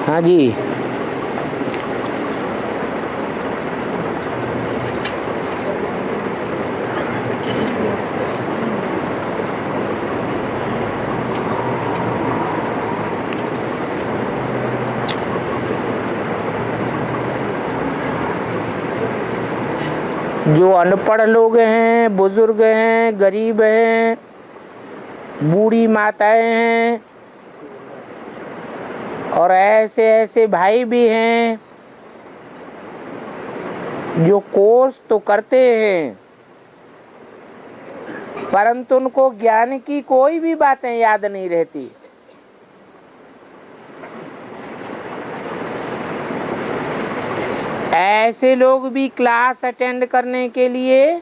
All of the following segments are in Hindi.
हाँ जी। जो अनपढ़ लोग हैं, बुजुर्ग हैं, गरीब हैं, बूढ़ी माताएं हैं और ऐसे ऐसे भाई भी हैं जो कोर्स तो करते हैं परंतु उनको ज्ञान की कोई भी बातें याद नहीं रहती। ऐसे लोग भी क्लास अटेंड करने के लिए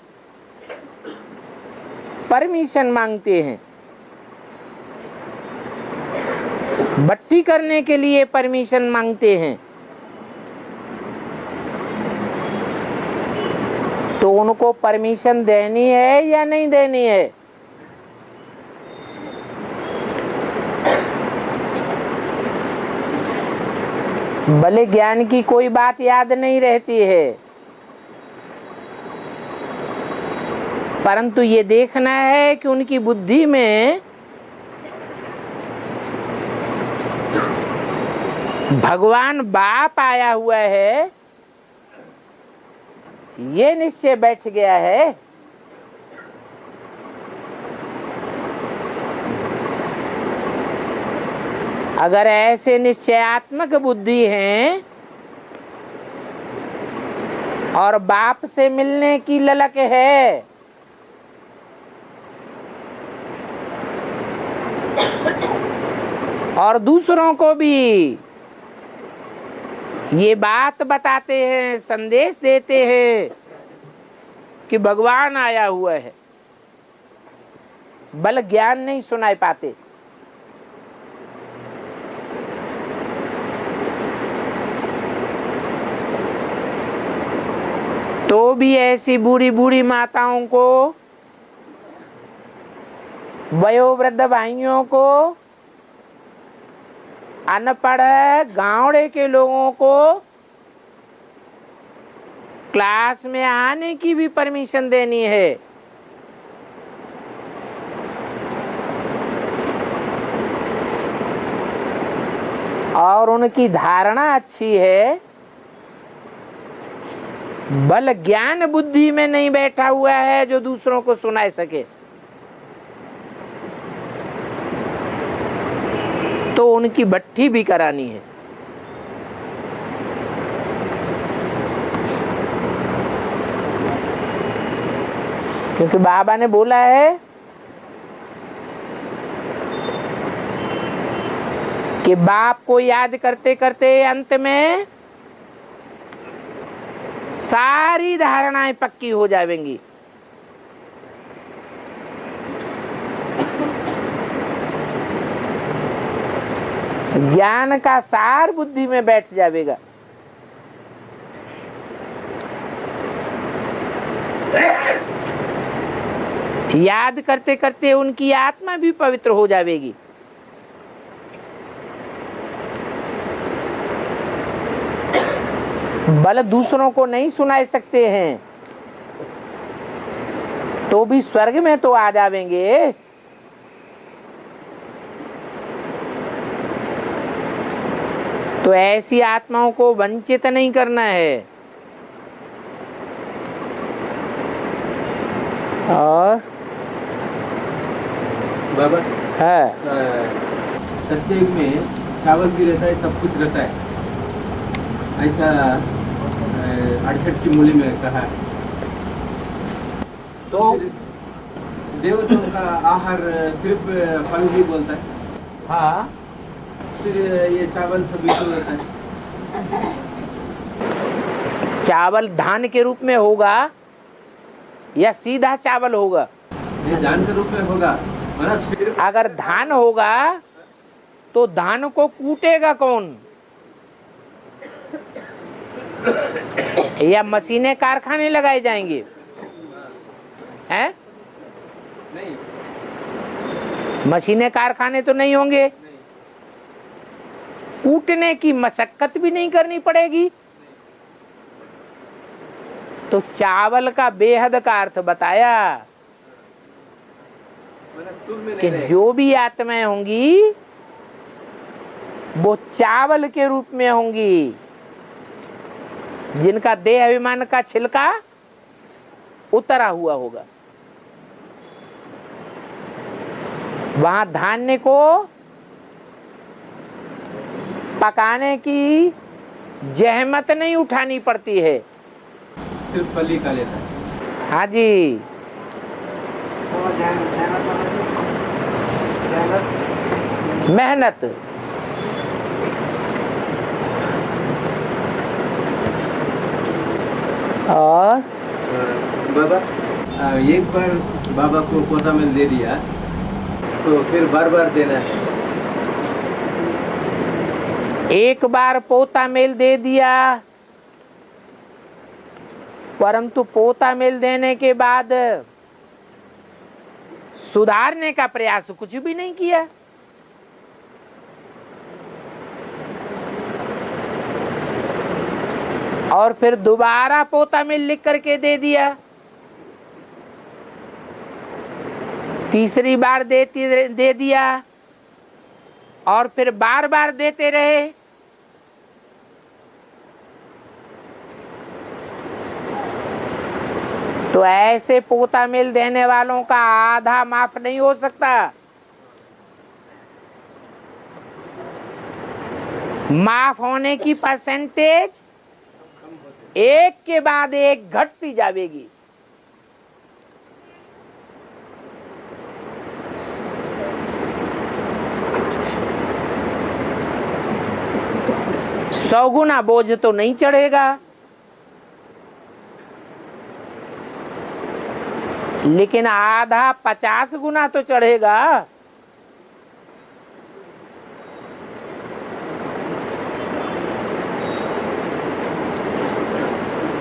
परमिशन मांगते हैं, बट्टी करने के लिए परमिशन मांगते हैं। तो उनको परमिशन देनी है या नहीं देनी है? भले ज्ञान की कोई बात याद नहीं रहती है परंतु ये देखना है कि उनकी बुद्धि में भगवान बाप आया हुआ है, ये निश्चय बैठ गया है। अगर ऐसे निश्चयात्मक बुद्धि है और बाप से मिलने की ललक है और दूसरों को भी ये बात बताते हैं, संदेश देते हैं कि भगवान आया हुआ है, बल ज्ञान नहीं सुनाई पाते। तो भी ऐसी बूढ़ी बूढ़ी माताओं को, वयोवृद्ध भाइयों को, अनपढ़ गांवड़े के लोगों को क्लास में आने की भी परमिशन देनी है। और उनकी धारणा अच्छी है, बल ज्ञान बुद्धि में नहीं बैठा हुआ है जो दूसरों को सुना सके। तो उनकी भट्ठी भी करानी है। क्योंकि बाबा ने बोला है कि बाप को याद करते करते अंत में सारी धारणाएं पक्की हो जाएंगी। ज्ञान का सार बुद्धि में बैठ जाएगा। याद करते करते उनकी आत्मा भी पवित्र हो जाएगी। बल दूसरों को नहीं सुनाई सकते हैं तो भी स्वर्ग में तो आ जाएंगे। तो ऐसी आत्माओं को वंचित नहीं करना है। और बाबा है सत्ययुग में चावल भी रहता है, सब कुछ रहता है, ऐसा 68 की मूली में कहा है। तो देवताओं का आहार सिर्फ फल ही बोलता है। हाँ, फिर ये चावल सभी तो रहता है। चावल धान के रूप में होगा या सीधा चावल होगा? ये धान के रूप में होगा। मतलब सिर्फ अगर धान होगा तो धान को कूटेगा कौन? या मशीनें कारखाने लगाए जाएंगे? हैं? नहीं, मशीनें कारखाने तो नहीं होंगे। कूटने की मशक्कत भी नहीं करनी पड़ेगी। तो चावल का बेहद का अर्थ बताया कि जो भी आत्माएं होंगी वो चावल के रूप में होंगी, जिनका देह अभिमान का छिलका उतरा हुआ होगा। वहां धान्य को पकाने की जहमत नहीं उठानी पड़ती है, सिर्फ फली का लेता है। हाँ जी। मेहनत और बाबा एक बार बाबा को पौधा में दे दिया तो फिर बार बार देना है। एक बार पोता मेल दे दिया, परंतु पोता मेल देने के बाद सुधारने का प्रयास कुछ भी नहीं किया। और फिर दोबारा पोता मेल लिख करके दे दिया, तीसरी बार दे दिया और फिर बार बार देते रहे। तो ऐसे पोता मेल देने वालों का आधा माफ नहीं हो सकता। माफ होने की परसेंटेज एक के बाद एक घटती जाएगी। सौ गुना बोझ तो नहीं चढ़ेगा, लेकिन आधा 50 गुना तो चढ़ेगा।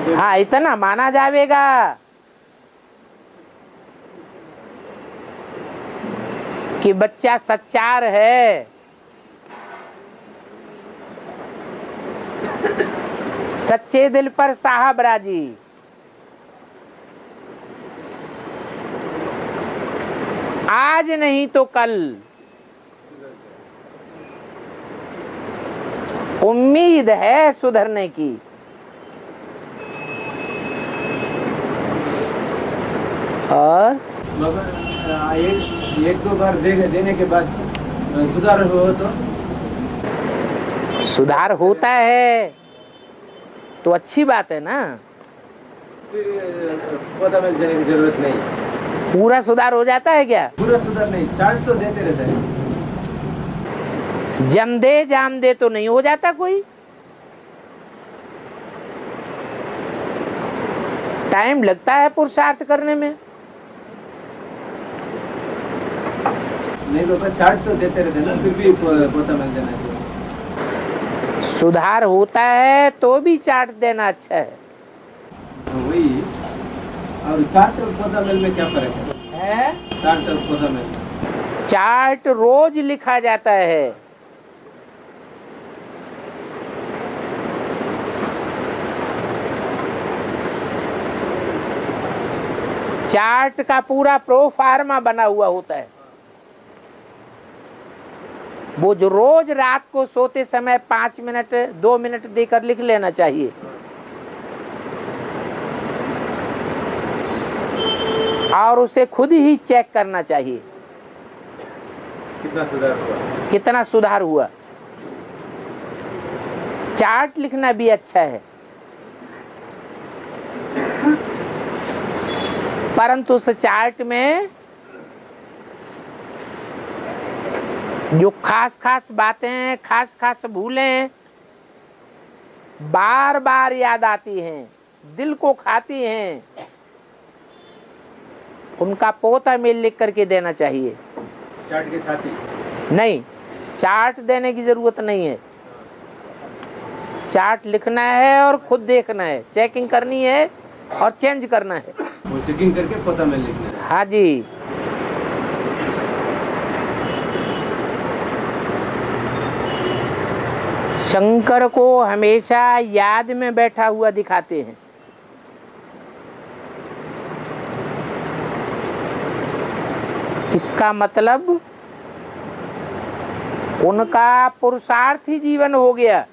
हाँ, इतना माना जाएगा कि बच्चा सच्चार है, सच्चे दिल पर साहब राजी। आज नहीं तो कल उम्मीद है सुधरने की। और एक दो बार देने के बाद सुधार हो तो सुधार होता है तो अच्छी बात है ना। फिर पौधा में देने की जरूरत नहीं। पूरा सुधार हो जाता है क्या? पूरा सुधार नहीं, चार्ट तो देते रहता है। जम दे जाम दे तो नहीं हो जाता कोई। टाइम लगता है पुरुषार्थ करने में। नहीं तो चार्ट तो देते रहते ना, फिर भी पौधा मिल जाना चाहिए। सुधार होता है तो भी चार्ट देना अच्छा है। वही। और चार्ट और पौधा मिल में क्या फर्क है? चार्ट और पौधा मिल, चार्ट रोज लिखा जाता है, चार्ट का पूरा प्रोफार्मा बना हुआ होता है। वो जो रोज रात को सोते समय 5 मिनट 2 मिनट देकर लिख लेना चाहिए। और उसे खुद ही चेक करना चाहिए कितना सुधार हुआ, कितना सुधार हुआ। चार्ट लिखना भी अच्छा है, परंतु उस चार्ट में जो खास खास बातें, खास खास भूलें बार बार याद आती हैं, दिल को खाती हैं, उनका पोता मेल लिख करके देना चाहिए। चार्ट के साथ ही नहीं, चार्ट देने की जरूरत नहीं है। चार्ट लिखना है और खुद देखना है, चेकिंग करनी है और चेंज करना है। वो चेकिंग करके पोता मेल लिखना है। हाँ जी। शंकर को हमेशा याद में बैठा हुआ दिखाते हैं। इसका मतलब उनका पुरुषार्थ ही जीवन हो गया।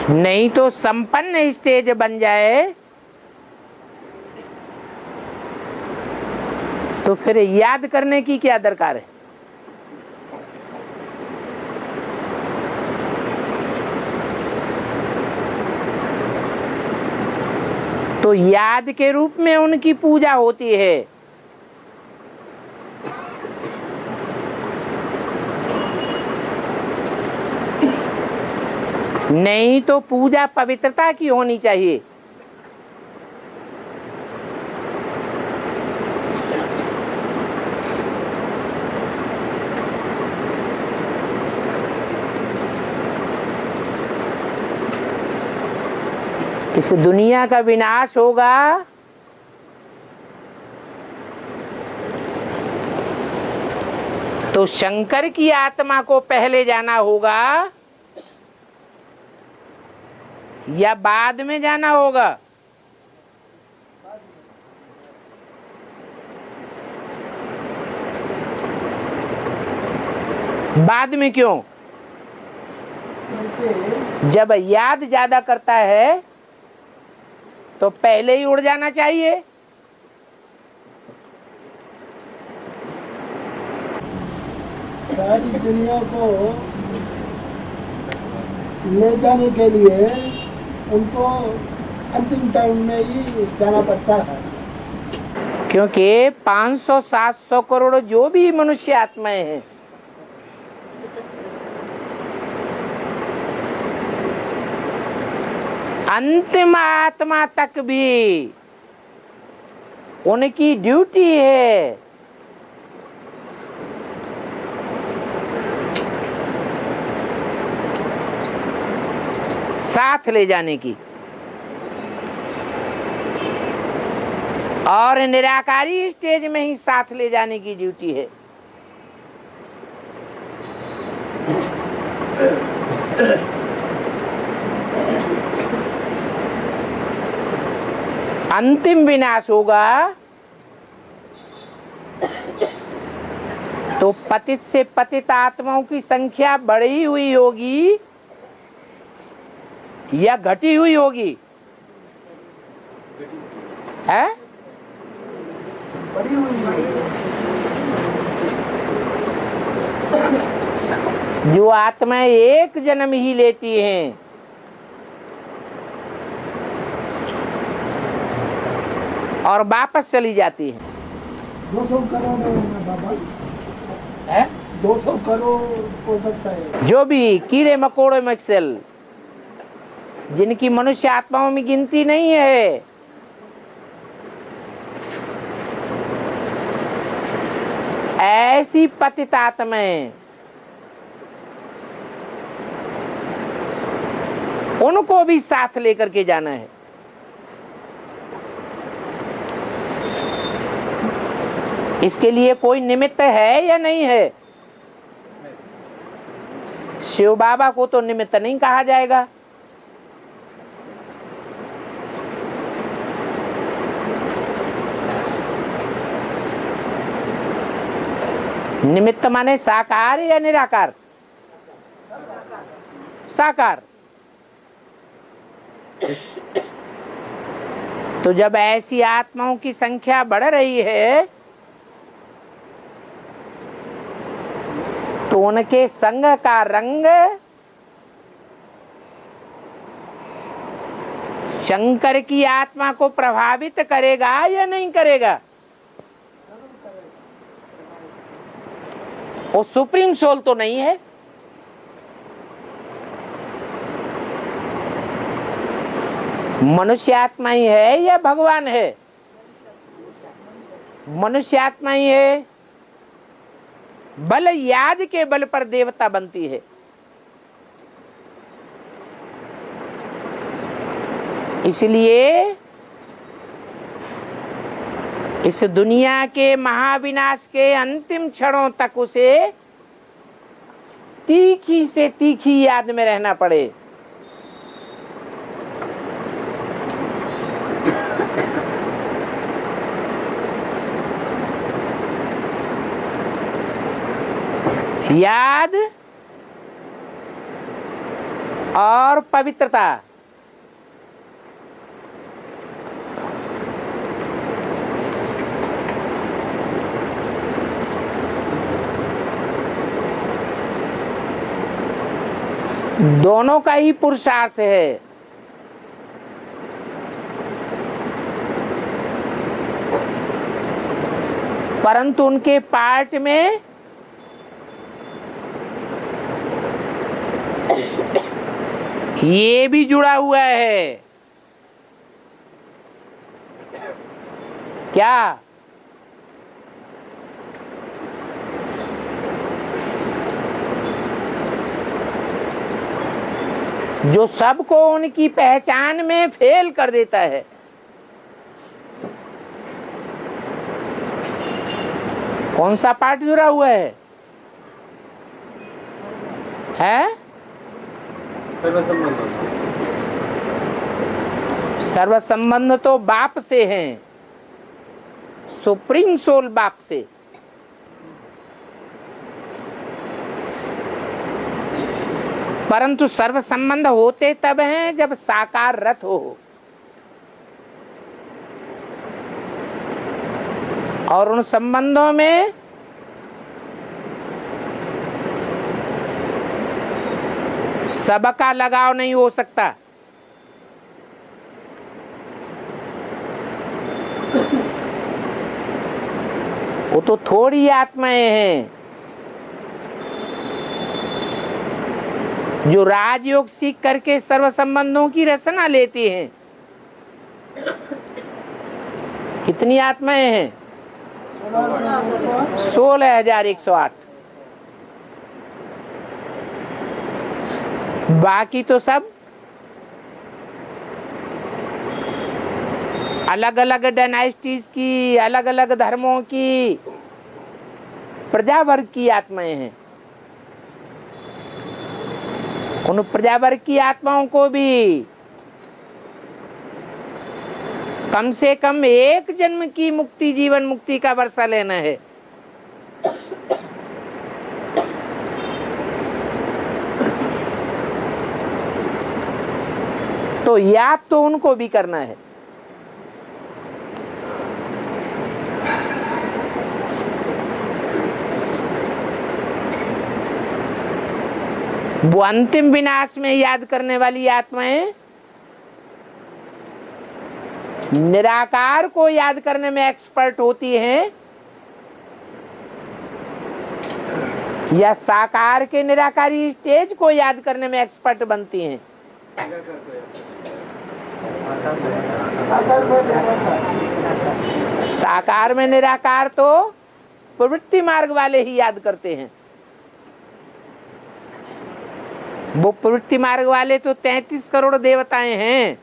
नहीं तो संपन्न स्टेज बन जाए तो फिर याद करने की क्या दरकार है। तो याद के रूप में उनकी पूजा होती है। नहीं तो पूजा पवित्रता की होनी चाहिए। इस दुनिया का विनाश होगा तो शंकर की आत्मा को पहले जाना होगा या बाद में जाना होगा। बाद में क्यों? जब याद ज्यादा करता है तो पहले ही उड़ जाना चाहिए। सारी दुनिया को ले जाने के लिए उनको अंतिम टाइम में ही जाना पड़ता है। क्योंकि 500-700 करोड़ जो भी मनुष्य आत्माएं हैं, अंतिम आत्मा तक भी उनकी ड्यूटी है साथ ले जाने की। और निराकारी स्टेज में ही साथ ले जाने की ड्यूटी है। अंतिम विनाश होगा तो पतित से पतित आत्माओं की संख्या बढ़ी हुई होगी या घटी हुई होगी? है बड़ी हुई जो आत्माएं एक जन्म ही लेती हैं और वापस चली जाती हैं। 200 करोड़ है बाबा, है 200 करोड़ हो सकता है। जो भी कीड़े मकोड़े मक्सल जिनकी मनुष्य आत्माओं में गिनती नहीं है, ऐसी पतित आत्माएं उनको भी साथ लेकर के जाना है। इसके लिए कोई निमित्त है या नहीं है? शिव बाबा को तो निमित्त नहीं कहा जाएगा। निमित्त माने साकार या निराकार? साकार। तो जब ऐसी आत्माओं की संख्या बढ़ रही है तो उनके संग का रंग शंकर की आत्मा को प्रभावित करेगा या नहीं करेगा? वो सुप्रीम सोल तो नहीं है। मनुष्य आत्मा ही है या भगवान है? मनुष्य आत्मा ही है। बल याद के बल पर देवता बनती है। इसलिए इस दुनिया के महाविनाश के अंतिम क्षणों तक उसे तीखी से तीखी याद में रहना पड़े। याद और पवित्रता, दोनों का ही पुरुषार्थ है। परंतु उनके पार्ट में ये भी जुड़ा हुआ है। क्या? जो सबको उनकी पहचान में फेल कर देता है। कौन सा पार्ट जुड़ा हुआ है? सर्व संबंध तो बाप से हैं, सुप्रीम सोल बाप से। परंतु सर्व संबंध होते तब हैं जब साकार रथ हो, और उन संबंधों में सबका लगाव नहीं हो सकता। वो तो थोड़ी आत्माएं हैं जो राजयोग सीख करके सर्व संबंधों की रचना लेती हैं। कितनी आत्माएं हैं? 16,108। बाकी तो सब अलग अलग डायनास्टीज की, अलग अलग धर्मों की, प्रजा वर्ग की आत्माएं हैं। उन प्रजा वर्ग की आत्माओं को भी कम से कम एक जन्म की मुक्ति, जीवन मुक्ति का वर्षा लेना है। तो याद तो उनको भी करना है। वो अंतिम विनाश में याद करने वाली आत्माएं निराकार को याद करने में एक्सपर्ट होती हैं, या साकार के निराकारी स्टेज को याद करने में एक्सपर्ट बनती हैं? साकार में निराकार तो प्रवृत्ति मार्ग वाले ही याद करते हैं। वो प्रवृत्ति मार्ग वाले तो 33 करोड़ देवताएं हैं।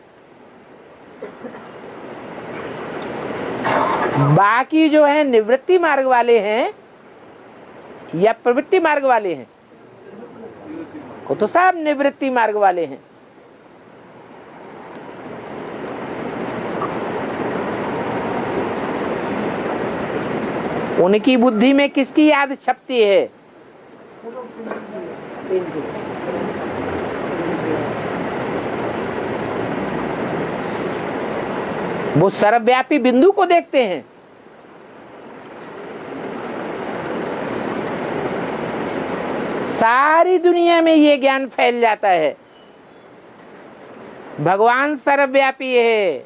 बाकी जो है निवृत्ति मार्ग वाले हैं या प्रवृत्ति मार्ग वाले हैं, वो तो सब निवृत्ति मार्ग वाले हैं। उनकी बुद्धि में किसकी याद छपती है? वो सर्वव्यापी बिंदु को देखते हैं। सारी दुनिया में ये ज्ञान फैल जाता है, भगवान सर्वव्यापी है।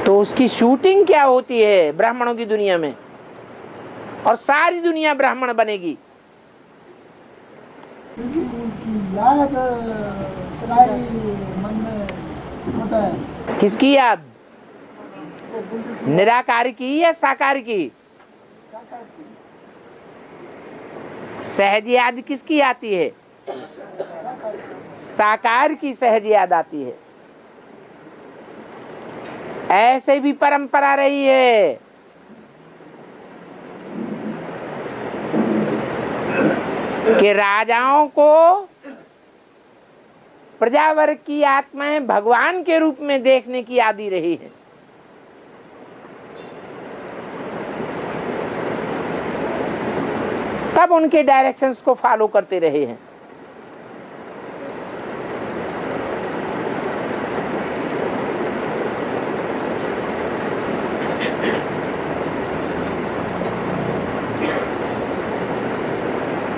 तो उसकी शूटिंग क्या होती है ब्राह्मणों की दुनिया में, और सारी दुनिया ब्राह्मण बनेगी। उनकी याद सारी मन में होता है। किसकी याद? निराकार की या साकार की? सहज याद किसकी आती है? साकार की सहज याद आती है। ऐसे भी परंपरा रही है कि राजाओं को प्रजावर्ग की आत्माएं भगवान के रूप में देखने की आदि रही है। तब उनके डायरेक्शंस को फॉलो करते रहे हैं।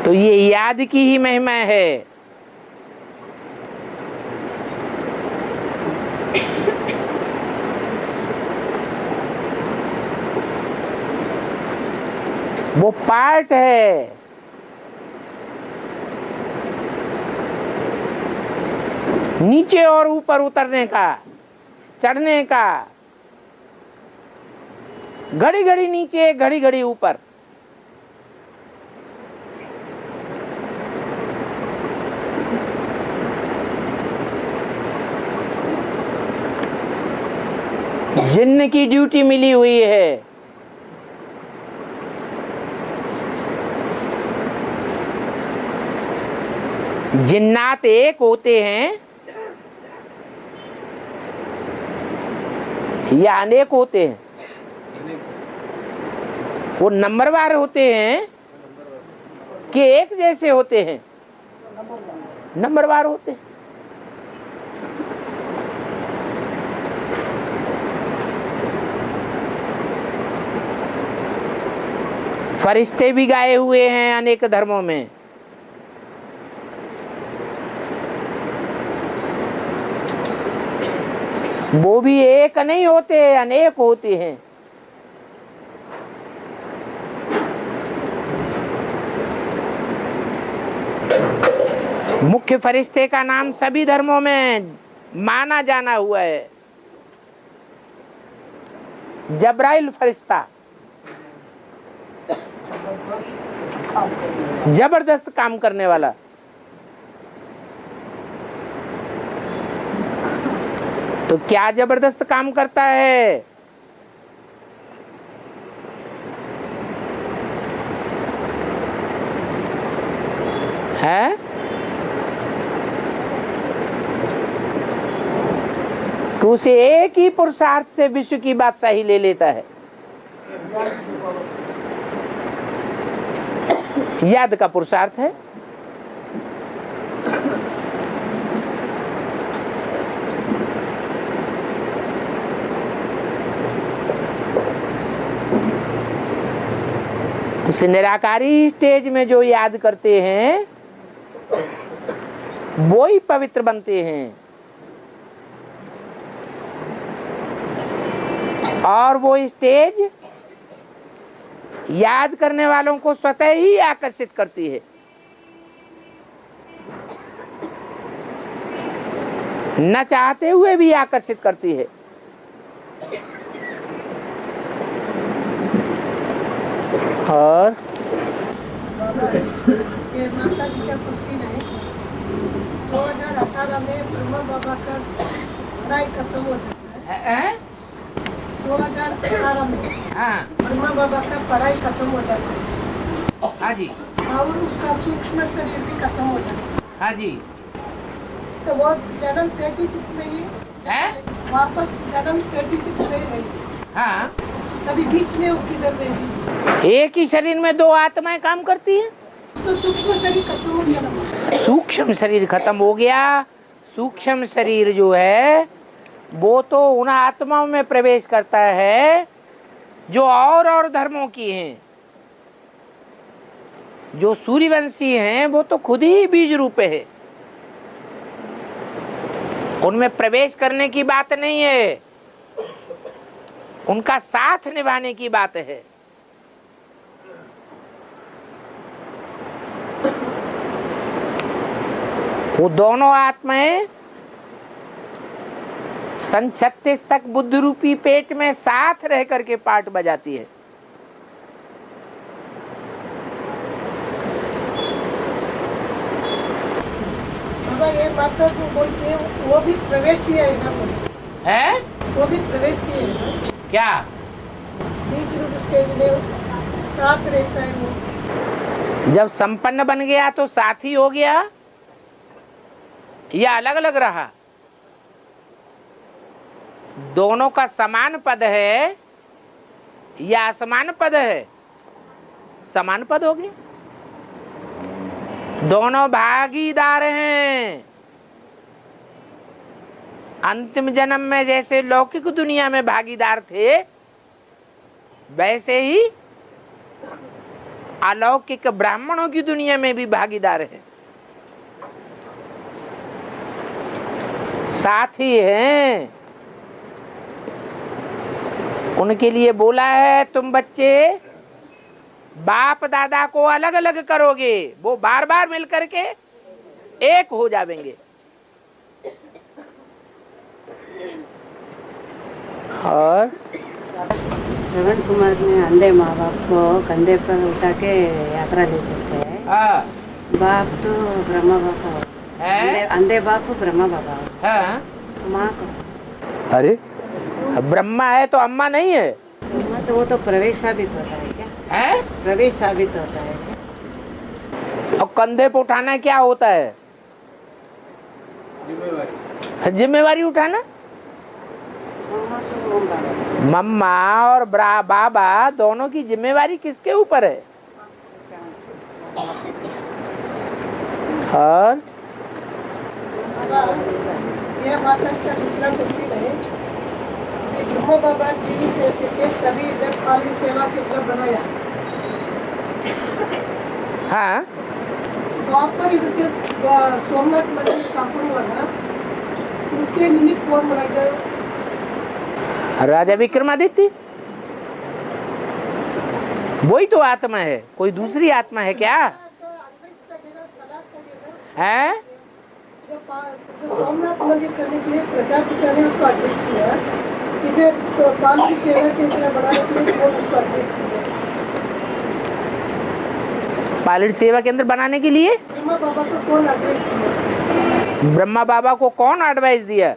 तो ये याद की ही महिमा है। वो पार्ट है। नीचे और ऊपर उतरने का, चढ़ने का, घड़ी घड़ी नीचे घड़ी घड़ी ऊपर। जिन्न की ड्यूटी मिली हुई है। जिन्नात एक होते हैं या अनेक होते हैं? वो नंबरवार होते हैं कि एक जैसे होते हैं? नंबरवार होते हैं। फरिश्ते भी गाए हुए हैं अनेक धर्मों में। वो भी एक नहीं होते, अनेक होते हैं। मुख्य फरिश्ते का नाम सभी धर्मों में माना जाना हुआ है, जब्राइल फरिश्ता। जबरदस्त काम करने वाला। तो क्या जबरदस्त काम करता है? है तो उसे एक ही पुरुषार्थ से विश्व की बादशाही ले लेता है। याद का पुरुषार्थ है। उस निराकारी स्टेज में जो याद करते हैं वो ही पवित्र बनते हैं, और वो स्टेज याद करने वालों को स्वतः ही आकर्षित करती है। न चाहते हुए भी आकर्षित करती है। और ये माता जी का पुष्टि नहीं, 2018 में ब्रह्मा बाबा का पढ़ाई खत्म हो जाता है। 2018 में हाँ ब्रह्मा बाबा का पढ़ाई खत्म हो जाता है। हाँ जी, और उसका सूक्ष्म शरीर भी खत्म हो जाता है। हाँ जी। तो वो जन्म 36 में ही है? वापस जन्म 36 में ही रही। हाँ, कभी बीच में वो किधर रही। एक ही शरीर में दो आत्माएं काम करती हैं। उसका सूक्ष्म शरीर खत्म हो गया। सूक्ष्म शरीर खत्म हो गया। सूक्ष्म शरीर जो है वो तो उन आत्माओं में प्रवेश करता है जो और धर्मों की हैं। जो सूर्यवंशी हैं वो तो खुद ही बीज रूप है, उनमें प्रवेश करने की बात नहीं है, उनका साथ निभाने की बात है। वो दोनों आत्माएं सन 36 तक बुद्ध रूपी पेट में साथ रह करके पाठ बजाती है। माता जो बोलते हैं वो भी प्रवेश ही है इधर है वो भी प्रवेश ही है क्या? बीच रूप स्टेज में साथ रहता है वो। जब संपन्न बन गया तो साथी हो गया या अलग अलग रहा? दोनों का समान पद है या असमान पद है? समान पद हो गया। दोनों भागीदार हैं। अंतिम जन्म में जैसे लौकिक दुनिया में भागीदार थे वैसे ही अलौकिक ब्राह्मणों की दुनिया में भी भागीदार है, साथी हैं। उनके लिए बोला है तुम बच्चे बाप दादा को अलग अलग करोगे, वो बार बार मिल करके एक हो जाएंगे। और श्रवण कुमार ने अंधे माँ बाप को कंधे पर उठा के यात्रा ले चलते हैं। बाप तो ब्रह्मा बाबा है? अंधे बाप ब्रह्मा बाबा हाँ? माँ को। अरे ब्रह्मा है तो अम्मा नहीं है? ब्रह्मा तो वो तो प्रवेश साबित होता है क्या? है? प्रवेश साबित होता है क्या? और कंधे पे उठाना क्या होता है? जिम्मेवारी उठाना। मम्मा और बाबा दोनों की जिम्मेवारी किसके ऊपर है? और यह माता का दूसरा कुछ है कि ब्रह्मा बाबा जीवित रहते थे तभी इधर खाली सेवा केंद्र बनाया। हाँ, तो आपका भी विशेष सोमनाथ मंदिर स्थापन हुआ ना, उसके निमित्त कौन बनाया? राजा विक्रमादित्य। वही तो आत्मा है, कोई दूसरी आत्मा है क्या? है? सोमनाथ मंदिर करने के लिए प्रजापिता ने उसको आदेश किया, इधर तो पाल की सेवा केंद्र बनाने के लिए कौन उसको आदेश किया? पालित सेवा केंद्र बनाने के लिए ब्रह्मा बाबा को कौन आदेश दिया? ब्रह्मा बाबा को कौन एडवाइस दिया?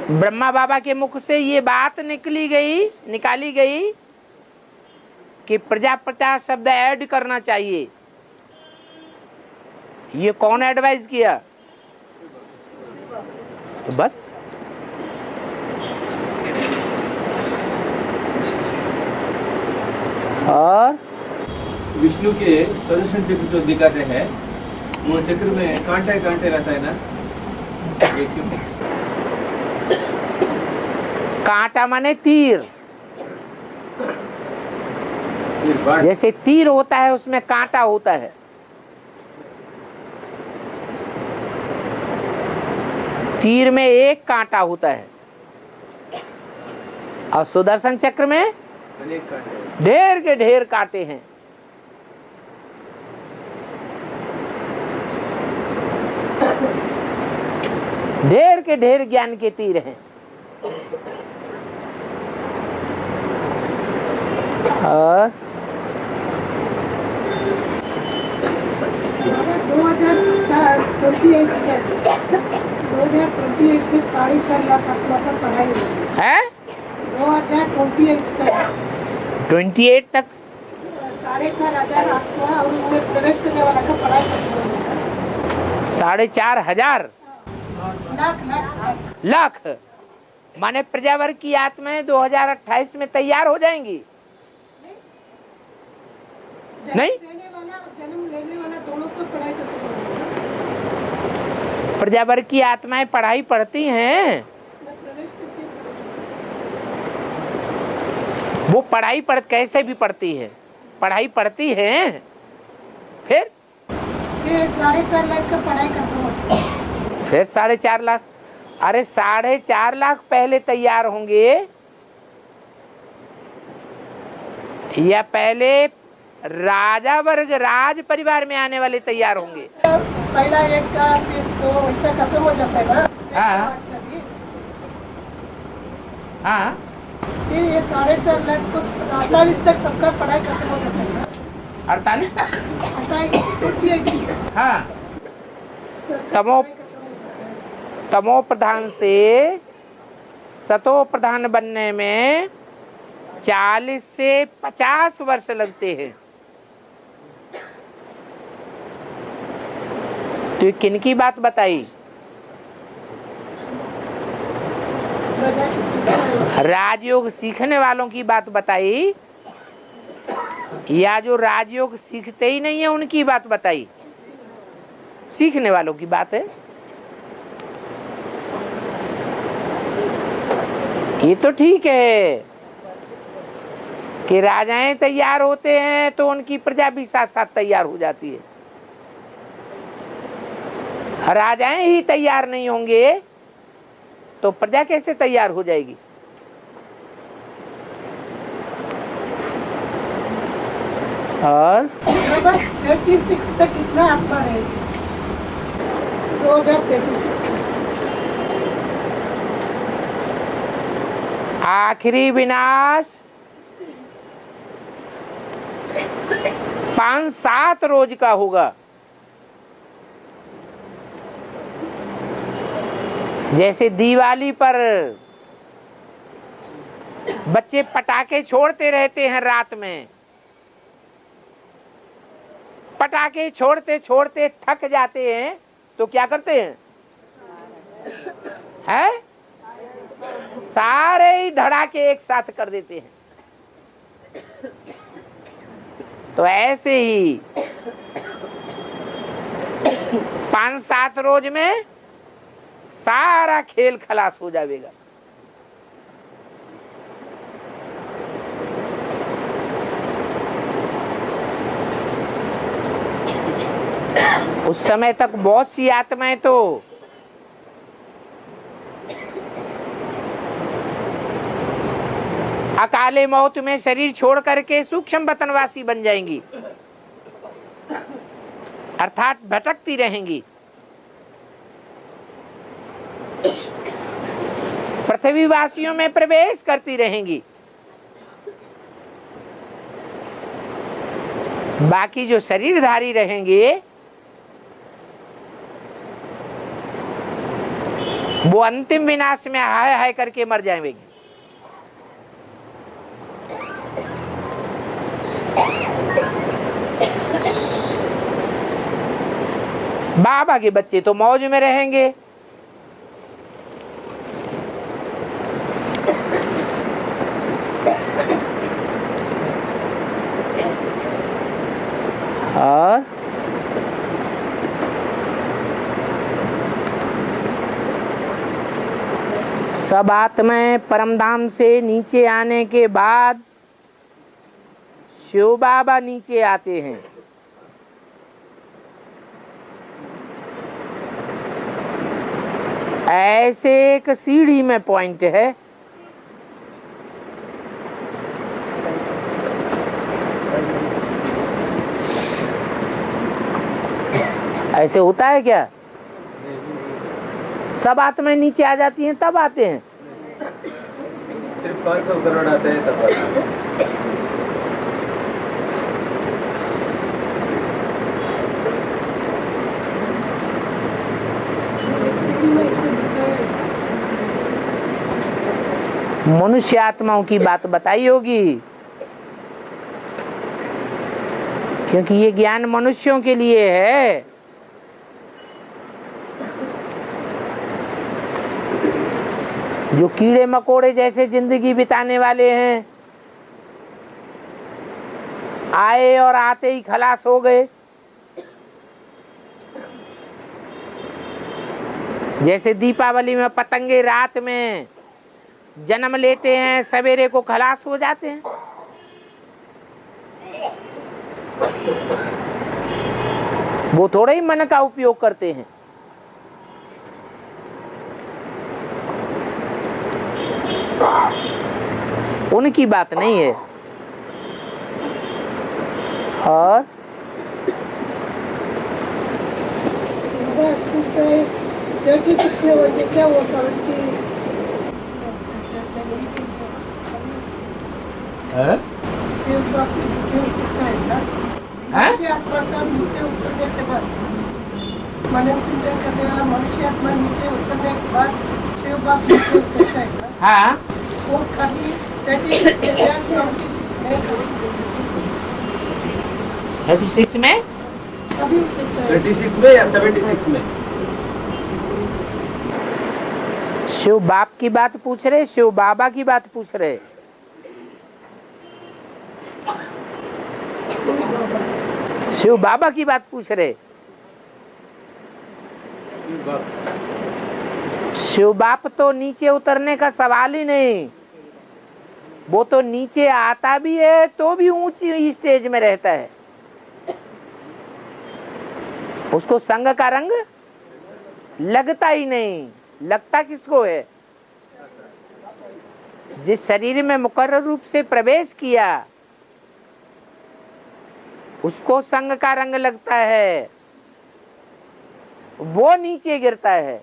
ब्रह्मा बाबा के मुख से ये बात निकाली गई कि प्रजापिता शब्द ऐड करना चाहिए। ये कौन एडवाइस किया? तो बस और विष्णु के सुदर्शन चक्र जो दिखाते हैं वो चक्र में कांटे कांटे रहता है ना, ये क्यों? कांटा माने तीर। जैसे तीर होता है उसमें कांटा होता है। तीर में एक कांटा होता है और सुदर्शन चक्र में अनेक कांटे। ढेर के ढेर कांटे हैं। ढेर के ढेर ज्ञान के तीर हैं। और 2028 तक 4.5 लाख आत्मा पर पढ़ाई हुई है। 2028 तक 28 तक 4,500 आत्मा और उनमें प्रवेश करने वाला का पढ़ाई करते 4,500 लाख माने प्रजावर की आत्माएं 2028 में तैयार हो जाएंगी। नहीं, जन्म लेने वाला दोनों तो पढ़ाई करते हैं। प्रजावर की आत्माएं पढ़ाई पढ़ती हैं। वो पढ़ाई कैसे भी पढ़ती है, पढ़ाई पढ़ती है। फिर 4.5 लाख का पढ़ाई करते हो। फिर 4.5 लाख। अरे 4.5 लाख पहले तैयार होंगे या पहले राजा वर्ग राज परिवार में आने वाले तैयार होंगे? पहला एक का फिर तो ऐसा खत्म हो जाता है ना। हाँ हाँ। फिर ये 4.5 लाख को 48 तक सबका पढ़ाई खत्म हो जाता है ना। 48? 28 हाँ तमो प्रधान से सतो प्रधान बनने में 40 से 50 वर्ष लगते हैं। तो किन की बात बताई? राजयोग सीखने वालों की बात बताई या जो राजयोग सीखते ही नहीं है उनकी बात बताई? सीखने वालों की बात है। ये तो ठीक है कि राजाएं तैयार होते हैं तो उनकी प्रजा भी साथ साथ तैयार हो जाती है। राजाएं ही तैयार नहीं होंगे तो प्रजा कैसे तैयार हो जाएगी? और 36 तक कितना आत्मा रहेगी? 2036 तक। आखिरी विनाश 5-7 रोज का होगा। जैसे दिवाली पर बच्चे पटाखे छोड़ते रहते हैं रात में, पटाखे छोड़ते छोड़ते थक जाते हैं तो क्या करते हैं? हैं? सारे ही धड़ाके एक साथ कर देते हैं। तो ऐसे ही 5-7 रोज में सारा खेल खलास हो जाएगा। उस समय तक बहुत सी आत्माएं तो अकाले मौत में शरीर छोड़ करके सूक्ष्म वतनवासी बन जाएंगी, अर्थात भटकती रहेंगी। पृथ्वीवासियों में प्रवेश करती रहेंगी। बाकी जो शरीरधारी रहेंगे वो अंतिम विनाश में हाय हाय करके मर जाएंगे। बाबा के बच्चे तो मौज में रहेंगे। और सब आत्माएं परमधाम से नीचे आने के बाद शिव बाबा नीचे आते हैं। ऐसे एक सीढ़ी में पॉइंट है, ऐसे होता है क्या? सब आत्माएं नीचे आ जाती हैं तब आते हैं। सिर्फ 500 करोड़ आते हैं तब आते हैं। मनुष्य आत्माओं की बात बताई होगी, क्योंकि ये ज्ञान मनुष्यों के लिए है। जो कीड़े मकोड़े जैसे जिंदगी बिताने वाले हैं, आए और आते ही खलास हो गए। जैसे दीपावली में पतंगे रात में जन्म लेते हैं, सवेरे को खलास हो जाते हैं। वो थोड़ा ही मन का उपयोग करते हैं। उनकी बात नहीं है। और क्या वो समझती विचार करने वाला मनुष्य आत्मा नीचे उतरने के बाद शिव बाप नीचे उतरता है ना, हाँ वो कभी 36 में या 76 में कभी 36 में कभी उतरता है। 36 में या 76 में? शिव बाप की बात पूछ रहे, शिव बाबा की बात पूछ रहे? शिव बाबा की बात पूछ रहे? शिव बाप तो नीचे उतरने का सवाल ही नहीं, वो तो नीचे आता भी है तो भी ऊंची स्टेज में रहता है। उसको संग का रंग लगता ही नहीं। लगता किसको है? जिस शरीर में मुकर्रर रूप से प्रवेश किया उसको संग का रंग लगता है, वो नीचे गिरता है।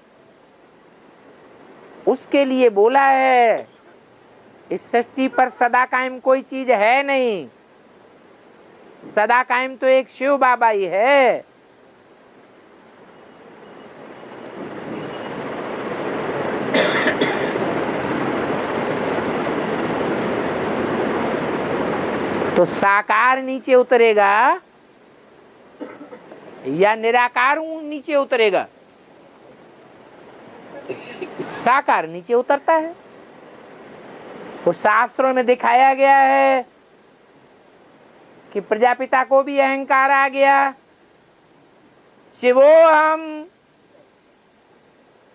उसके लिए बोला है इस सृष्टि पर सदा कायम कोई चीज है नहीं, सदा कायम तो एक शिव बाबा ही है। तो साकार नीचे उतरेगा या निराकार नीचे उतरेगा? साकार नीचे उतरता है। तो शास्त्रों में दिखाया गया है कि प्रजापिता को भी अहंकार आ गया, शिवो हम,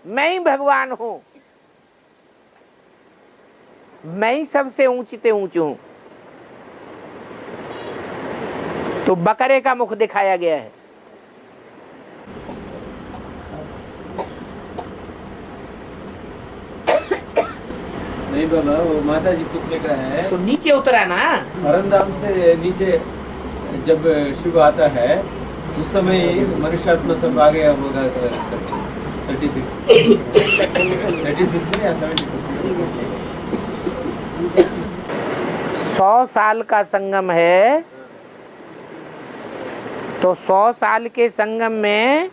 मैं ही भगवान हूं, मैं ही सबसे ऊंचते ऊंचे हूं। तो बकरे का मुख दिखाया गया है। नहीं बाबा, वो माता जी पूछने का है। तो नीचे उतरा ना, परमधाम से नीचे जब शिव आता है उस समय मनुष्यात्मा सब आ गया होगा 36 में या 76? 100 साल का संगम है, तो 100 साल के संगम में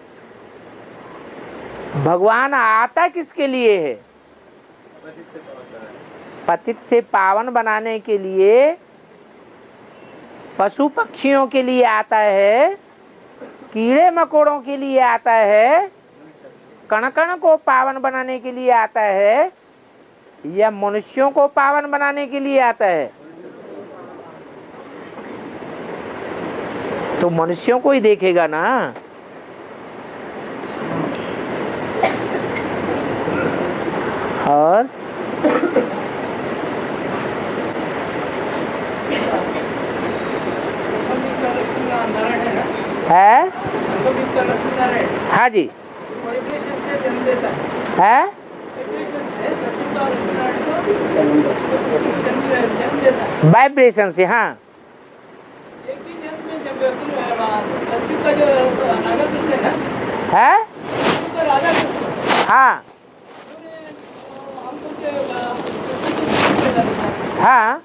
भगवान आता किसके लिए है? पतित से पावन बनाने के लिए, पशु पक्षियों के लिए आता है, कीड़े मकोड़ों के लिए आता है, कण कण को पावन बनाने के लिए आता है, या मनुष्यों को पावन बनाने के लिए आता है? तो मनुष्यों को ही देखेगा ना। और है, हाँ जी है, वाइब्रेशन से। हाँ है, हाँ हाँ,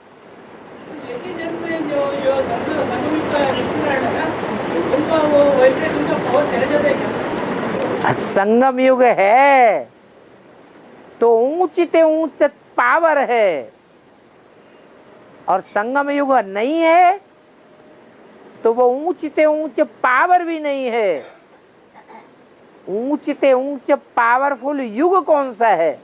संगम युग है तो ऊंचते ऊंच पावर है, और संगम युग नहीं है तो वो ऊंचते ऊंच पावर भी नहीं है। ऊंचते ऊंच पावरफुल युग कौन सा है?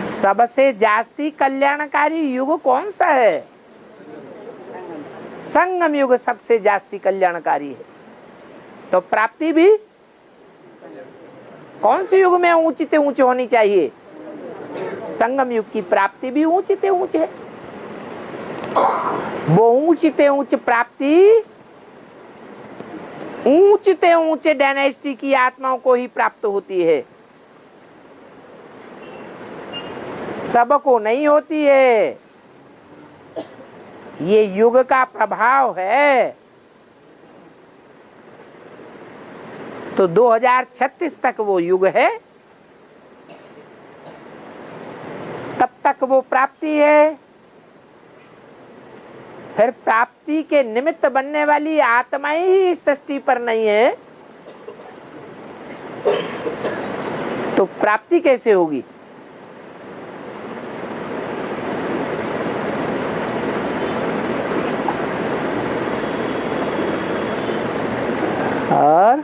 सबसे जास्ती कल्याणकारी युग कौन सा है? संगम युग सबसे जास्ती कल्याणकारी है। तो प्राप्ति भी कौन से युग में ऊंचते ऊंचे होनी चाहिए? संगम युग की प्राप्ति भी ऊंचते ऊंचे है। वो ऊंचते ऊंच प्राप्ति ऊंचते ऊंचे डायनेस्टी की आत्माओं को ही प्राप्त होती है, सबको नहीं होती है। ये युग का प्रभाव है। तो 2036 तक वो युग है, तब तक वो प्राप्ति है। फिर प्राप्ति के निमित्त बनने वाली आत्मा ही इस सृष्टि पर नहीं है तो प्राप्ति कैसे होगी? और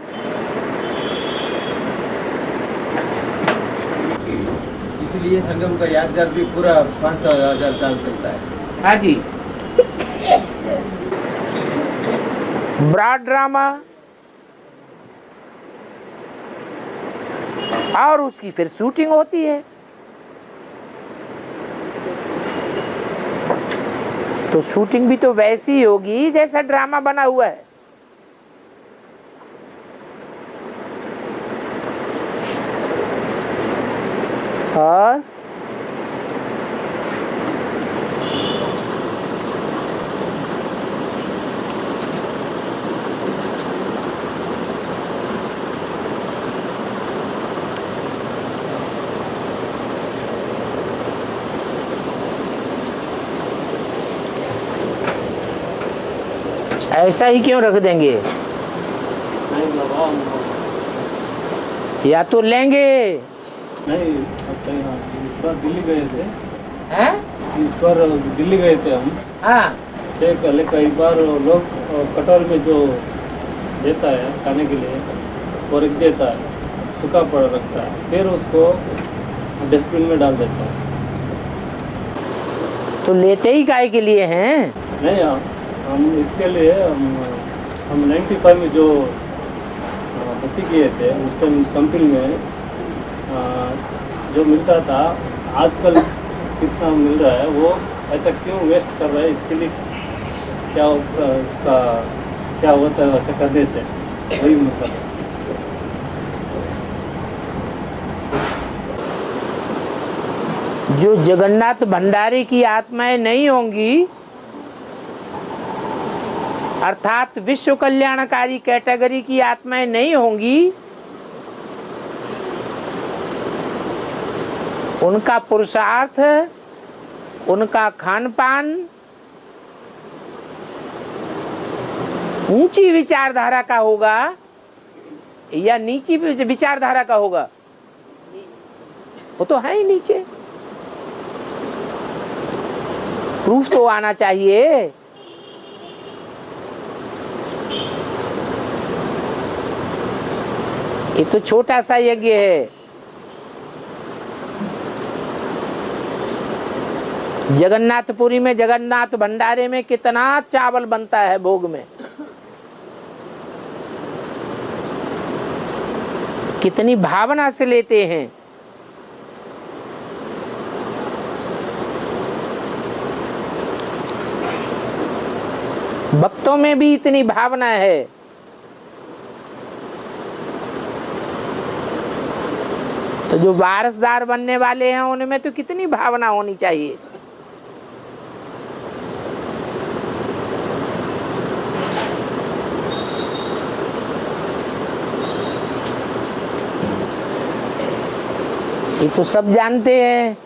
इसीलिए संगम का यादगार भी पूरा 500,000 साल चलता है। हाँ जी, ब्रॉड ड्रामा और उसकी फिर शूटिंग होती है। तो शूटिंग भी तो वैसी ही होगी जैसा ड्रामा बना हुआ है। और ऐसा ही क्यों रख देंगे? नहीं बाबा, या तो लेंगे। नहीं इस बार दिल्ली गए थे। हैं? इस बार दिल्ली गए थे हम। हाँ, कई बार लोग कटोरी में जो देता है खाने के लिए वो रख देता है, सूखा पड़ रखता है, फिर उसको डस्टबिन में डाल देता है। तो लेते ही काहे के लिए हैं? नहीं, हम इसके लिए हम 95 में जो भर्ती किए थे उस टाइम कंपनी में जो मिलता था, आजकल कितना मिल रहा है, वो ऐसा क्यों वेस्ट कर रहा है? इसके लिए क्या उसका क्या होता है वैसा करने से? वही मतलब है। जो जगन्नाथ भंडारी की आत्माएं नहीं होंगी, अर्थात विश्व कल्याणकारी कैटेगरी की आत्माएं नहीं होंगी, उनका पुरुषार्थ, उनका खान पान ऊंची विचारधारा का होगा या नीची विचारधारा का होगा? वो तो है ही नीचे। प्रूफ तो आना चाहिए। ये तो छोटा सा यज्ञ है। जगन्नाथपुरी में, जगन्नाथ भंडारे में कितना चावल बनता है भोग में, कितनी भावना से लेते हैं। भक्तों में भी इतनी भावना है। तो जो वारसदार बनने वाले हैं उनमें तो कितनी भावना होनी चाहिए। ये तो सब जानते हैं।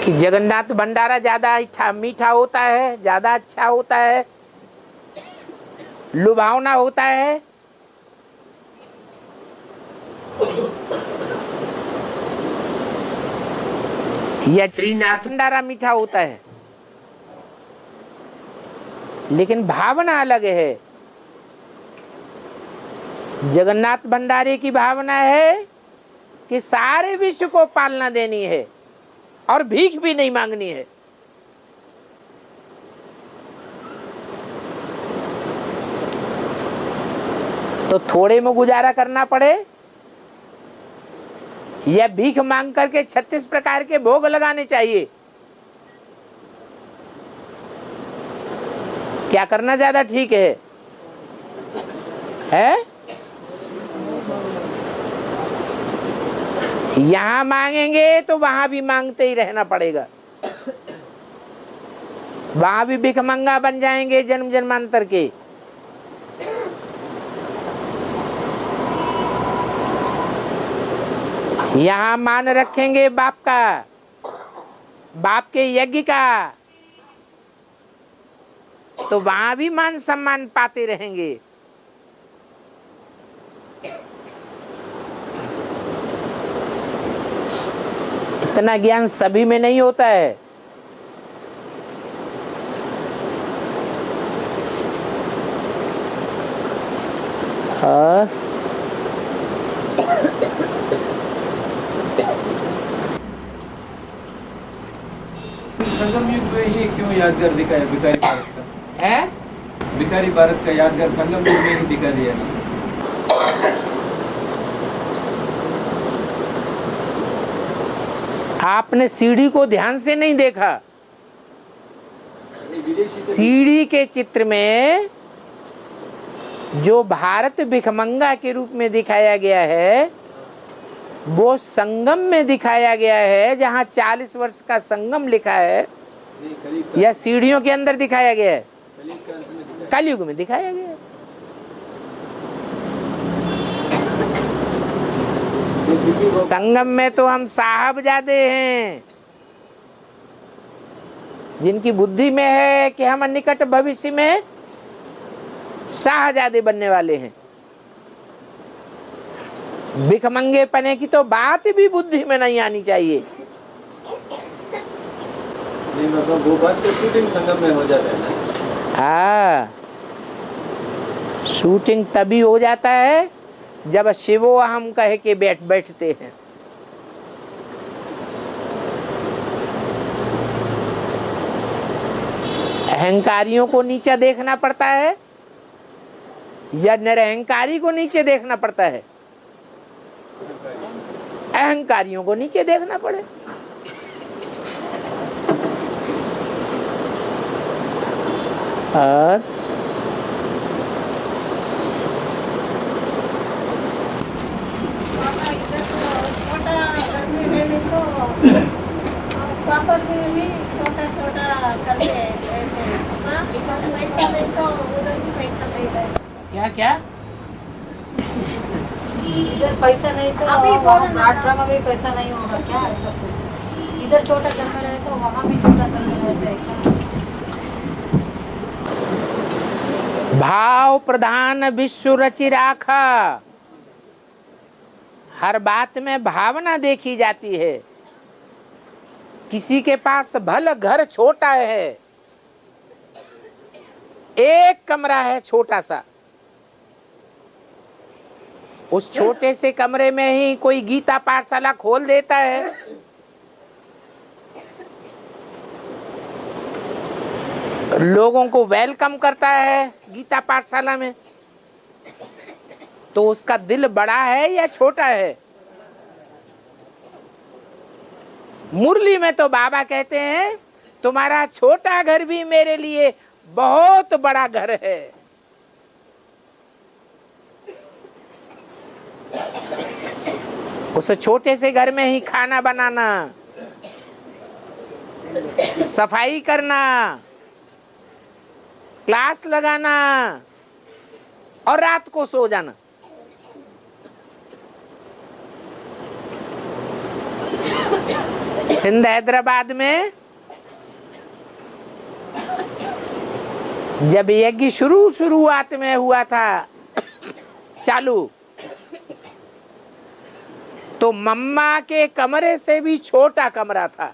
कि जगन्नाथ भंडारा ज्यादा मीठा होता है, ज्यादा अच्छा होता है, लुभावना होता है। या श्रीनाथ भंडारा मीठा होता है, लेकिन भावना अलग है। जगन्नाथ भंडारे की भावना है कि सारे विश्व को पालना देनी है और भीख भी नहीं मांगनी है। तो थोड़े में गुजारा करना पड़े या भीख मांग करके 36 प्रकार के भोग लगाने चाहिए? क्या करना ज्यादा ठीक है? यहां मांगेंगे तो वहां भी मांगते ही रहना पड़ेगा, वहां भी भिखमंगा बन जाएंगे जन्म जन्मांतर के। यहाँ मान रखेंगे बाप का, बाप के यज्ञ का, तो वहां भी मान सम्मान पाते रहेंगे। इतना ज्ञान सभी में नहीं होता है। हाँ। संगम युग में ही क्यों यादगार दिखाया भिखारी भारत का? है भिखारी भारत का यादगार संगम युग में ही दिखा दिया। आपने सीढ़ी को ध्यान से नहीं देखा। सीढ़ी के चित्र में जो भारत भिखमंगा के रूप में दिखाया गया है वो संगम में दिखाया गया है, जहाँ 40 वर्ष का संगम लिखा है, या सीढ़ियों के अंदर दिखाया गया है? कलयुग में दिखाया गया है। संगम में तो हम साहबजादे हैं, जिनकी बुद्धि में है कि हम निकट भविष्य में शाहजादे बनने वाले हैं। भिखमंगे पने की तो बात भी बुद्धि में नहीं आनी चाहिए। नहीं मतलब वो बात तो शूटिंग संगम में हो जाता है ना। हाँ, शूटिंग तभी हो जाता है जब शिवो हम कहे के बैठते हैं। अहंकारियों को नीचे देखना पड़ता है या निरहंकारी को नीचे देखना पड़ता है? अहंकारियों को नीचे देखना पड़े। और छोटा गर्मी में तो पापा भी छोटा छोटा करते ऐसे। हाँ, पैसा नहीं तो उधर भी पैसा नहीं है। क्या क्या इधर पैसा नहीं तो अभी वहाँ राष्ट्र में भी पैसा नहीं होगा क्या? ऐसा कुछ इधर छोटा घर में रहे तो वहाँ भी छोटा घर में रहता है क्या? भाव प्रधान विश्व रचि राखा। हर बात में भावना देखी जाती है। किसी के पास भले घर छोटा है, एक कमरा है छोटा सा, उस छोटे से कमरे में ही कोई गीता पाठशाला खोल देता है। लोगों को वेलकम करता है गीता पाठशाला में, तो उसका दिल बड़ा है या छोटा है? मुरली में तो बाबा कहते हैं तुम्हारा छोटा घर भी मेरे लिए बहुत बड़ा घर है। उस छोटे से घर में ही खाना बनाना, सफाई करना, क्लास लगाना और रात को सो जाना। सिंध हैदराबाद में जब यज्ञ शुरुआत में हुआ था चालू, तो मम्मा के कमरे से भी छोटा कमरा था,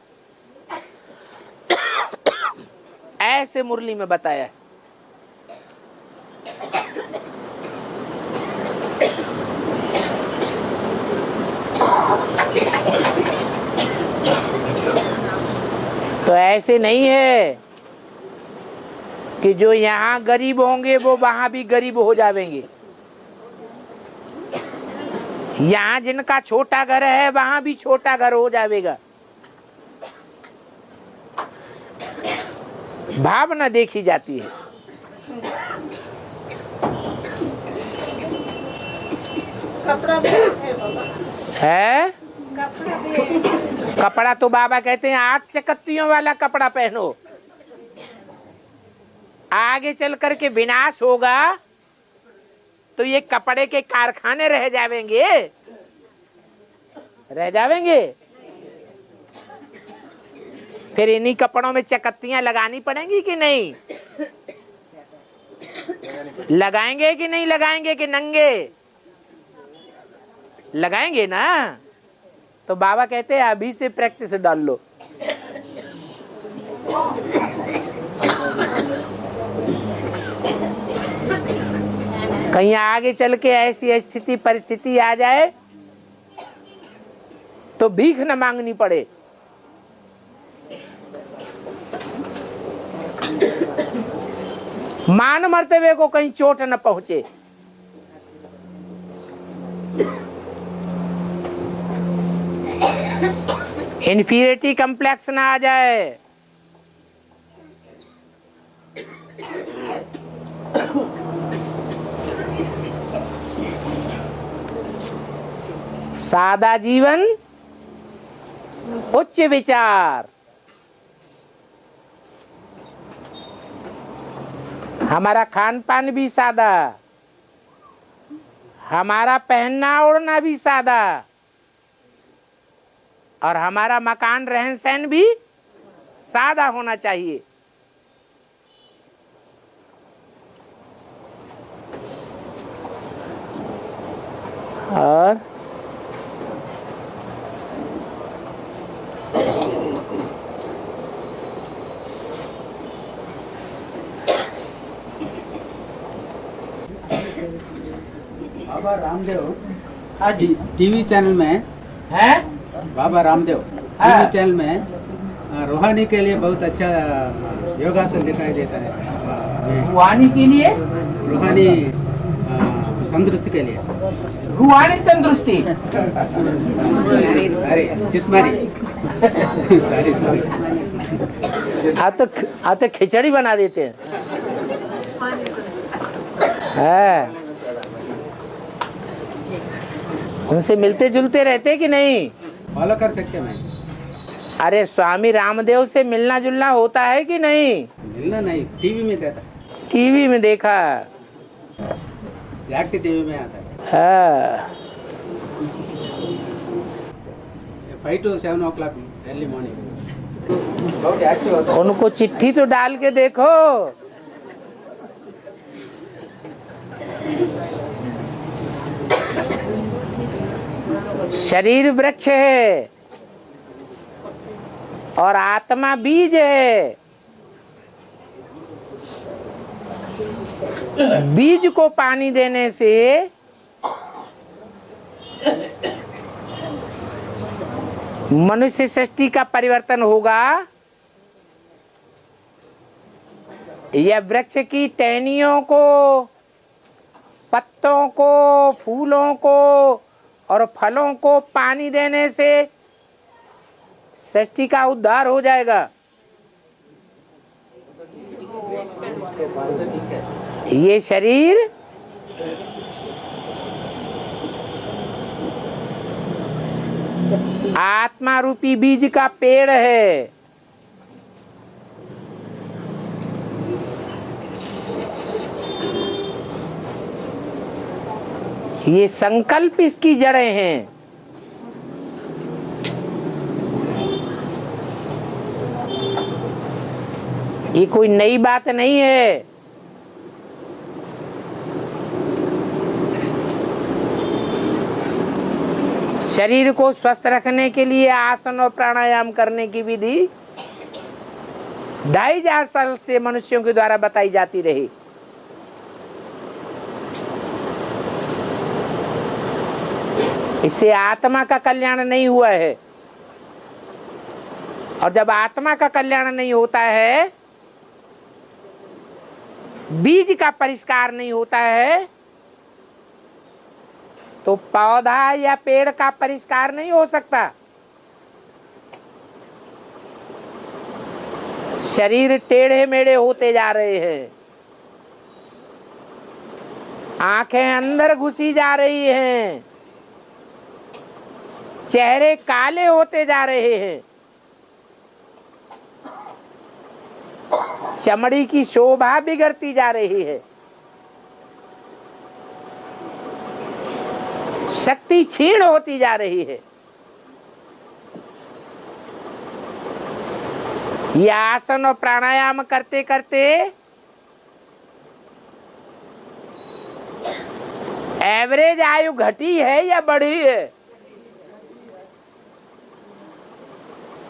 ऐसे मुरली में बताया है। तो ऐसे नहीं है कि जो यहाँ गरीब होंगे वो वहां भी गरीब हो जाएंगे। यहाँ जिनका छोटा घर है वहां भी छोटा घर हो जाएगा। भावना देखी जाती है। कपड़ा भी है बाबा। है कपड़ा भी है। कपड़ा तो बाबा कहते हैं 8 चकत्तियों वाला कपड़ा पहनो, आगे चल करके विनाश होगा तो ये कपड़े के कारखाने रह जाएंगे। रह जाएंगे। फिर इन्हीं कपड़ों में चकत्तियां लगानी पड़ेंगी कि नहीं? लगाएंगे कि नहीं लगाएंगे कि नंगे? लगाएंगे ना। तो बाबा कहते हैं अभी से प्रैक्टिस डाल लो। कहीं आगे चल के ऐसी स्थिति परिस्थिति आ जाए तो भीख न मांगनी पड़े। मान मर्तबे को कहीं चोट न पहुंचे। इन्फीरियरिटी कम्प्लेक्स ना आ जाए। सादा जीवन, उच्च विचार। हमारा खान पान भी सादा, हमारा पहनना ओढ़ना भी सादा, और हमारा मकान रहन सहन भी सादा होना चाहिए। और बाबा रामदेव टीवी चैनल में है बाबा रामदेव टीवी चैनल में रूहानी के लिए बहुत अच्छा योगासन दिखाई देता है। रूहानी के लिए, रूहानी तंदुरुस्ती के लिए, रूहानी तंदुरुस्ती, अरे जिस्मानी सॉरी आप तो खिचड़ी बना देते हैं। है उनसे मिलते जुलते रहते कि नहीं? फॉलो कर सकते मैं। अरे स्वामी रामदेव से मिलना जुलना होता है कि नहीं? मिलना नहीं, टीवी में देखा, टीवी में देखा, जागती टीवी में आता है। हाँ। 5 to 7 o'clock अर्ली मॉर्निंग बहुत एक्टिव होता है। उनको चिट्ठी तो डाल के देखो। शरीर वृक्ष है और आत्मा बीज है। बीज को पानी देने से मनुष्य सृष्टि का परिवर्तन होगा या वृक्ष की टहनियों को, पत्तों को, फूलों को और फलों को पानी देने से सृष्टि का उद्धार हो जाएगा? ये शरीर आत्मा रूपी बीज का पेड़ है। ये संकल्प इसकी जड़ें हैं। ये कोई नई बात नहीं है। शरीर को स्वस्थ रखने के लिए आसन और प्राणायाम करने की विधि 2500 साल से मनुष्यों के द्वारा बताई जाती रही। इससे आत्मा का कल्याण नहीं हुआ है, और जब आत्मा का कल्याण नहीं होता है, बीज का परिष्कार नहीं होता है, तो पौधा या पेड़ का परिष्कार नहीं हो सकता। शरीर टेढ़े मेढ़े होते जा रहे हैं, आंखें अंदर घुसी जा रही हैं, चेहरे काले होते जा रहे हैं, चमड़ी की शोभा बिगड़ती जा रही है, शक्ति क्षीण होती जा रही है। ये आसन और प्राणायाम करते करते एवरेज आयु घटी है या बढ़ी है?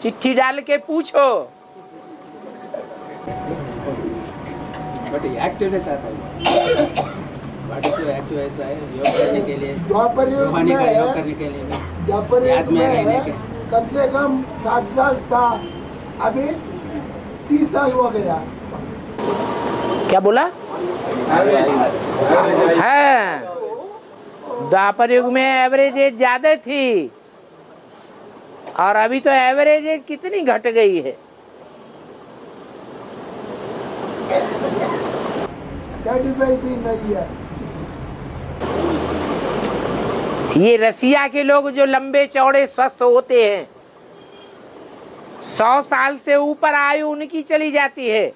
चिट्ठी डाल के पूछो। बट एक्टिवनेस आता है, बॉडी से एक्टिव ऐसा है योग करने के लिए, द्वापर युग रूहानी का योग में करने के लिए भी, द्वापर याद युग में रहने में के। कम से कम 60 साल था, अभी 30 साल हो गया। क्या बोला? है द्वापर युग में एवरेज एज ज्यादा थी और अभी तो एवरेज एज कितनी घट गई है? 35 भी नहीं है। ये रसिया के लोग जो लंबे चौड़े स्वस्थ होते हैं, 100 साल से ऊपर आयु उनकी चली जाती है।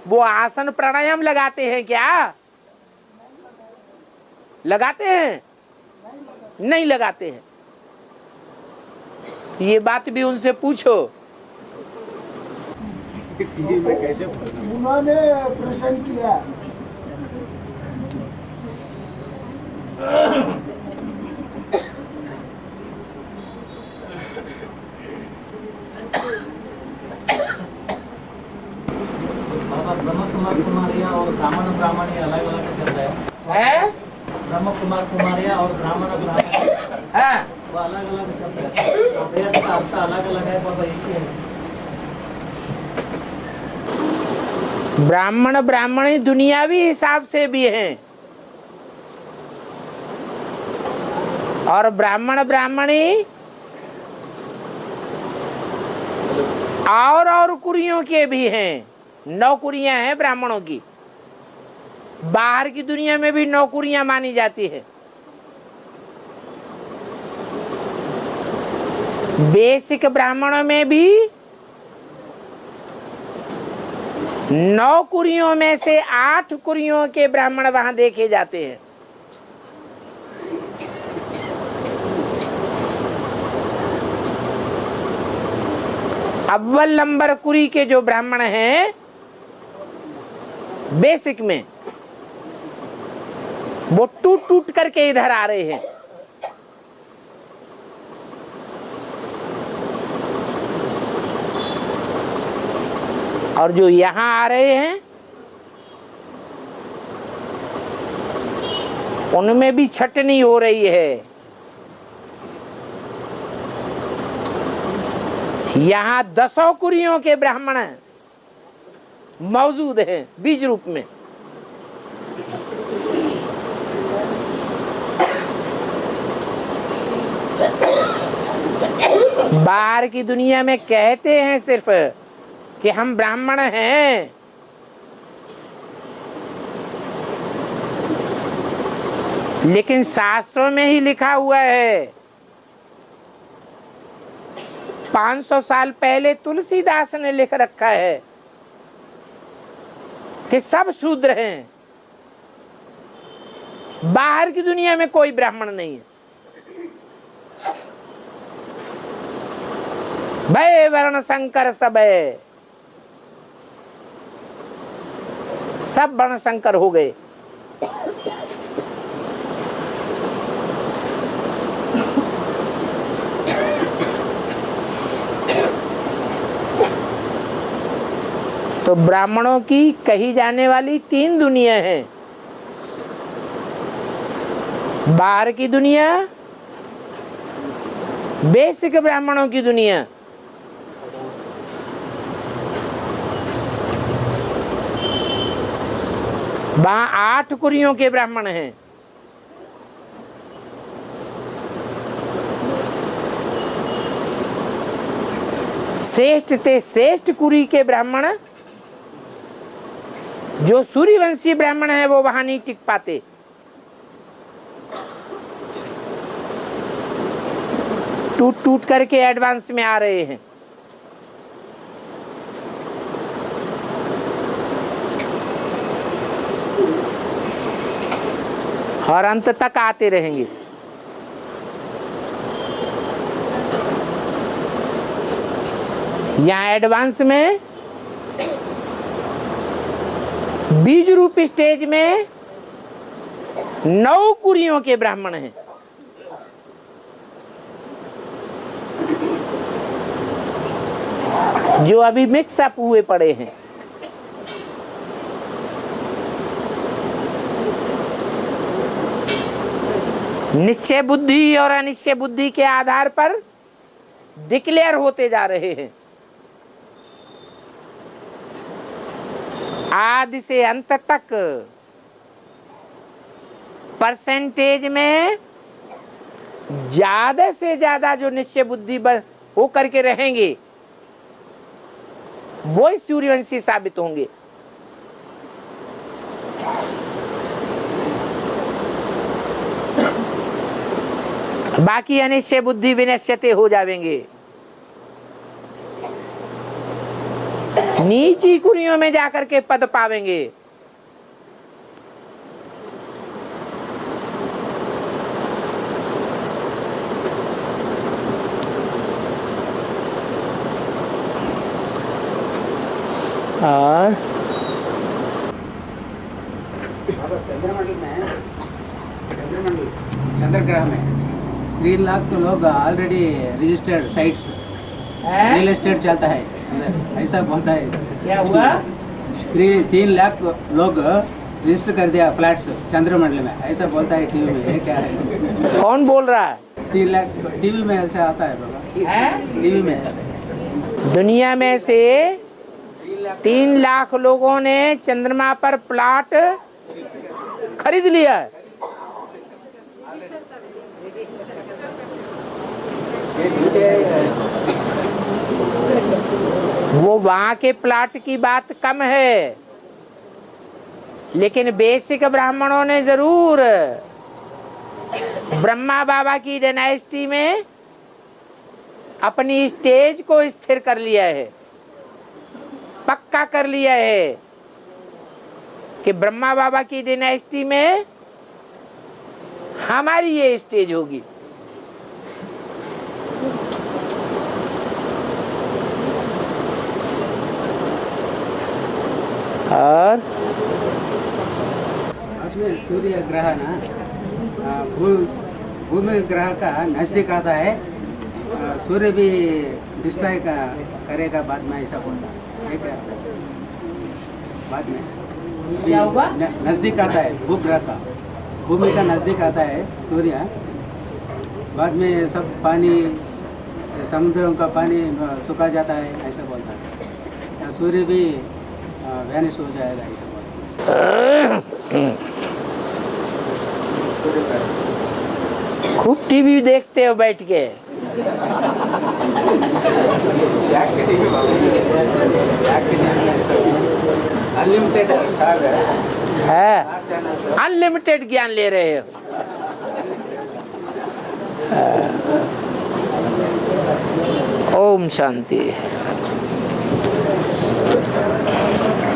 वो आसन प्राणायाम लगाते हैं क्या? लगाते हैं? नहीं लगाते हैं। ये बात भी उनसे पूछो। टीवी में कैसे बोलना? उन्होंने प्रश्न किया, ब्रह्म कुमार कुमारियाँ और ब्राह्मण ब्राह्मणी अलग अलग चल रहा है। ब्रह्म कुमार कुमारियाँ और ब्राह्मण ब्राह्मणी वो अलग अलग शब्द है, वेद का अर्थ अलग अलग है, बाबा एक ही है। ब्राह्मण ब्राह्मणी दुनियावी हिसाब से भी हैं और ब्राह्मण ब्राह्मणी और कुरियों के भी हैं। 9 कुरियां हैं ब्राह्मणों की। बाहर की दुनिया में भी 9 कुरियां मानी जाती है। बेसिक ब्राह्मणों में भी 9 कुरियों में से 8 कुरियों के ब्राह्मण वहां देखे जाते हैं। अव्वल नंबर कुरी के जो ब्राह्मण हैं बेसिक में, वो टूट टूट करके इधर आ रहे हैं। और जो यहां आ रहे हैं उनमें भी छटनी हो रही है। यहां 10 कुरियों के ब्राह्मण मौजूद हैं बीज रूप में। बाहर की दुनिया में कहते हैं सिर्फ कि हम ब्राह्मण हैं, लेकिन शास्त्रों में ही लिखा हुआ है। 500 साल पहले तुलसीदास ने लिख रखा है कि सब शूद्र हैं। बाहर की दुनिया में कोई ब्राह्मण नहीं है। भय वर्ण संकर सब है, सब वर्ण संकर हो गए। तो ब्राह्मणों की कही जाने वाली 3 दुनिया हैं। बाहर की दुनिया, बेसिक ब्राह्मणों की दुनिया, वहां 8 कुरियों के ब्राह्मण हैं। श्रेष्ठ ते श्रेष्ठ कुरी के ब्राह्मण, जो सूर्यवंशी ब्राह्मण है वो वहां नहीं टिक पाते। टूट टूट करके एडवांस में आ रहे हैं। और अंत तक आते रहेंगे। यहाँ एडवांस में बीज रूप स्टेज में 9 कुरियों के ब्राह्मण हैं। जो अभी मिक्स अप हुए पड़े हैं। निश्चय बुद्धि और अनिश्चय बुद्धि के आधार पर डिक्लेयर होते जा रहे हैं। आदि से अंत तक परसेंटेज में ज्यादा से ज्यादा जो निश्चय बुद्धि हो करके रहेंगे वो सूर्यवंशी साबित होंगे। बाकी अनिश्चय बुद्धि विनश्यते हो जाएंगे। नीची कुरियों में जाकर के पद पावेंगे। और चंद्रग्रह में 3 लाख तो लोग already registered sites real estate चलता है इधर, ऐसा बोलता है। क्या हुआ? 3 लाख लोग रजिस्टर कर दिया फ्लैट्स चंद्रमंडल में, ऐसा बोलता है टीवी में। ये क्या है? कौन बोल रहा है? 3 लाख टीवी में ऐसा आता है बाबा, टीवी में। दुनिया में से 3 लाख लोगों ने चंद्रमा पर प्लॉट खरीद लिया है। वो वहां के प्लॉट की बात कम है, लेकिन बेसिक ब्राह्मणों ने जरूर ब्रह्मा बाबा की डायनेस्टी में अपनी स्टेज को स्थिर कर लिया है, पक्का कर लिया है कि ब्रह्मा बाबा की डायनेस्टी में हमारी ये स्टेज होगी। और सूर्य ग्रह ना भूमि ग्रह का नजदीक आता है, सूर्य भी डिस्ट्रॉय करेगा बाद में, ऐसा बोलता है। बाद में क्या होगा? नजदीक आता है भूग्रह का, भूमि का नजदीक आता है सूर्य, बाद में सब पानी समुद्रों का पानी सुखा जाता है, ऐसा बोलता है। सूर्य भी वैनिश हो जाएगा, ऐसा बोलता है। खूब टीवी देखते हो बैठ के। अनलिमिटेड है, अनलिमिटेड ज्ञान ले रहे हो। ओम शांति।